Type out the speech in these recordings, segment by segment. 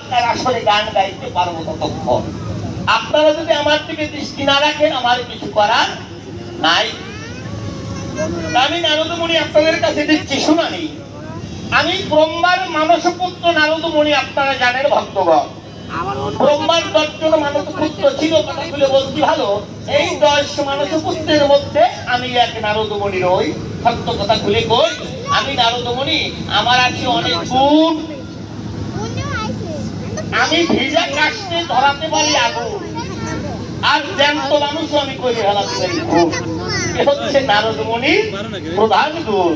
চমৎকার আসলে গান গাইতে পারবো ততক্ষণ। আপনারা যদি আমার দিকে দৃষ্টি না রাখেন আমার কিছু করার নাই। আমি নারদমণি আপনাদের কাছে দিচ্ছি শুনানি। আমি ব্রহ্মার মানসপুত্র নারদমণি, আপনারা জানেন ভক্তগণ। ব্রহ্মার 10 জন মানসপুত্র ছিল, কথা খুলে বলছি ভালো। এই 10 মানসপুত্রের মধ্যে আমি এক নারদমণি রই। সত্য কথা খুলে কই, আমি নারদমণি। আমার আছে অনেক গুণ। আমি ভিজা কাশতে ধরাতে পারি আগুন, আর জ্যান্ত মানুষ আমি করে ফেলাতে পারি খুন। এ হচ্ছে নারদমণির প্রধান গুণ।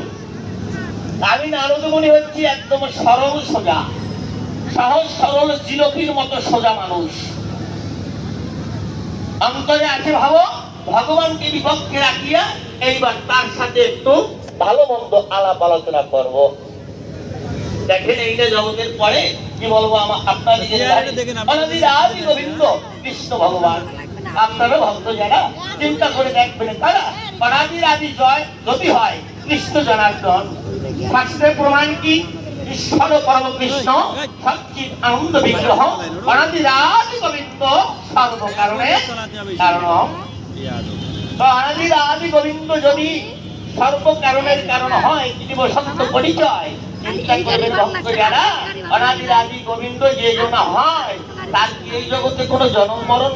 আমি নারদমণি হচ্ছি একদম সরল সোজা, সহজ সরল জিলপির মতো সোজা মানুষ। অন্তরে আছে ভাবো, ভগবানকে বিপক্ষে রাখিয়া এইবার তার সাথে একটু ভালো মন্দ আলাপ আলোচনা করব। দেখেন এইটা জগতের পরে কি বলবো, আপনাদের আদি গোবিন্দ কৃষ্ণ ভগবান। আপনারা ভক্ত যারা চিন্তা করে দেখবেন, তারা অনাদির আদি জয় যদি হয় কৃষ্ণ জনার্দন। শাস্ত্রের প্রমাণ কি? ঈশ্বর পরম কৃষ্ণ সচ্চিৎ আনন্দ বিগ্রহ অনাদির আদি গোবিন্দ সর্বকারণে কারণম। তো অনাদির আদি গোবিন্দ যদি সর্বকারণের কারণ হয়, জীব সত্য পরিচয়। চিন্তা করবেন ভক্ত যারা, অনাদির আদি গোবিন্দ যে জন হয় তার কি এই জগতে কোনো জন্ম মরণ